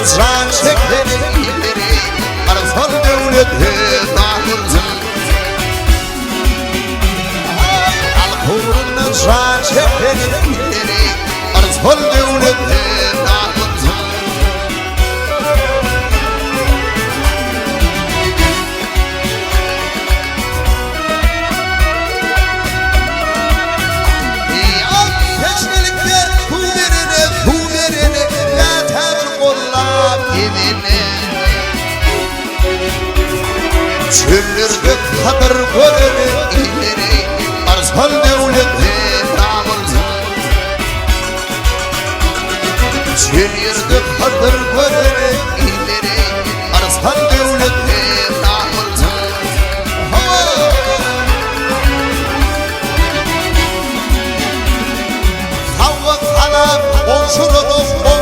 zan çekleri ileri Arzal devleti dağılsın Al-Kur'an'ın zan çekleri ileri Arzal devleti dağılsın Teşnelikler kullerine yeter kollab evine Çöllerde kadır görene ileri Arzal devleti dağılsın Çöllerde kadır görene ileri Arzal devleti dağılsın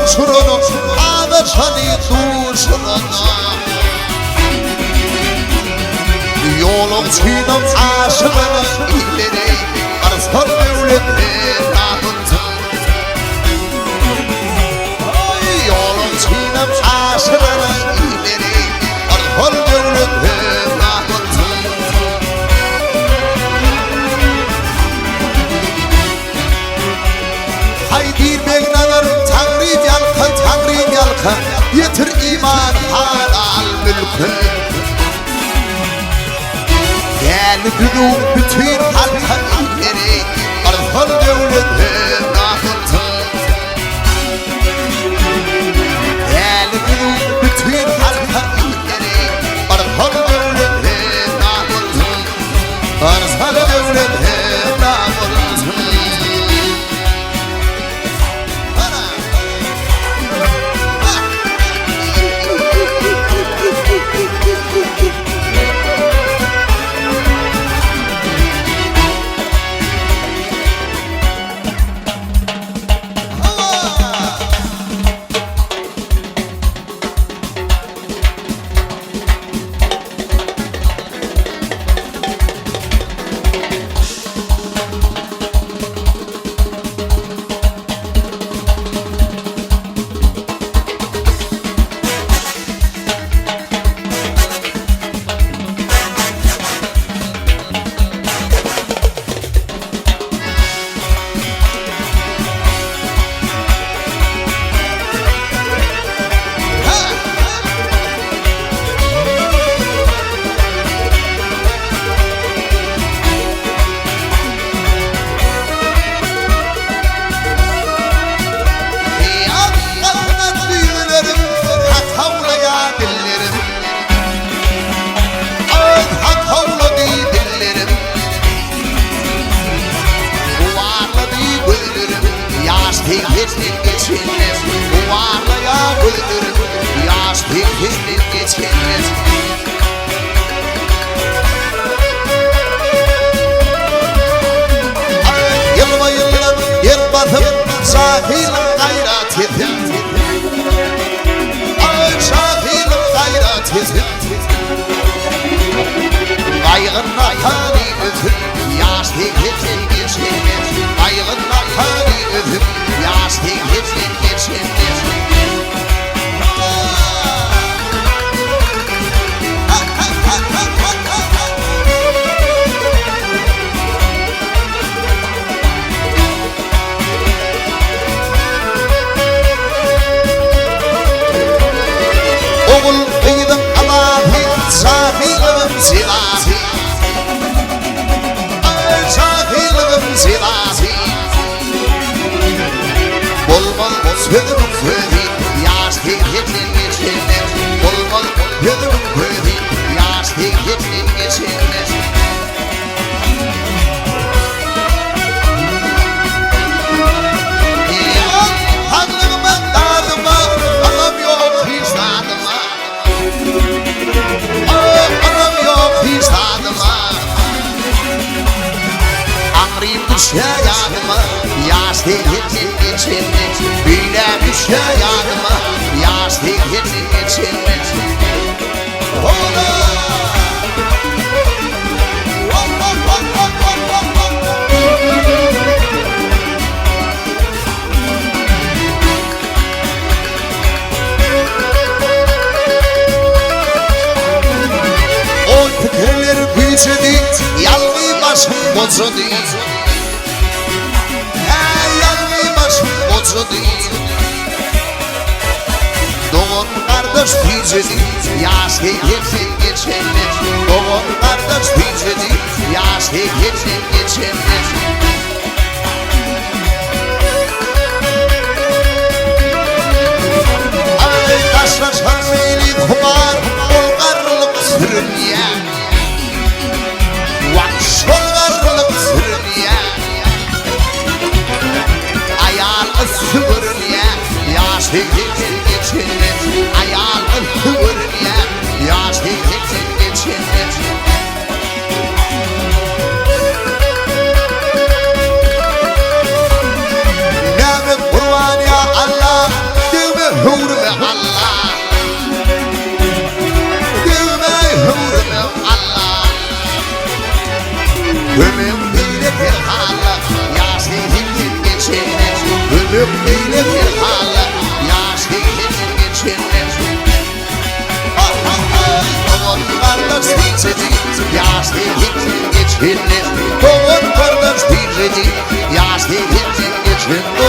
Komşurunu ağdaşanı duşuna Yolun çiğnem aşığını ileri Arzal devleti dağılsın Yolun çiğnem aşığını ileri Arzal devleti dağılsın Haydi beynanır Tanrı yalka Yetir iman halal mülkü Gel güdüm bütün halka ileri Arzal devleti dağılsın Gel güdüm bütün halka ileri Arzal devleti dağılsın Arzal devleti dağılsın Şahil gayret edin Şahil gayret edin Baygınla tani ötün Yaşlı geçin geçinmez Baygınla tani ötün Yaşlı geçin geçinmez Oğul kıydım Allah'ı Şahil'im silahı Şahil'im silahı Bulbul sözüm sözü Yaşlı geçin geçinmez Bulbul sözüm sözü Yaşlı geçin geçinmez Hanımın dadıma Anam yok hiç dadıma Anam yok hiç dadıma Anrıyım düşe yanıma Yaşlı geçin geçinmez Bile düşe yanıma Yaşlı geçin geçinmez Ola moçodi Yanımız moçodi Doğun kardeş picedi Yaşlı yetin geçenler Doğun kardeş picedi Yaşlı yetin geçenler Ay taşlaşan beni kumar Olgarlık sürünye Olgarlık sürünye Ayal sürünye Yaşlı yetin geçenler Ayal sürünye Yaşlı yetin geçenler Nâmet kurban ya Allah Dövme hurme Allah Dövme hurme Allah Ömüm bile bir hala Yaşlı yetin geçenler Ömüm bile bir hala Yaşlı yetin geçenler Doğun kardeş picedi Yaşlı yetin geçenler Doğun kardeş picedi Yaşlı yetin geçenler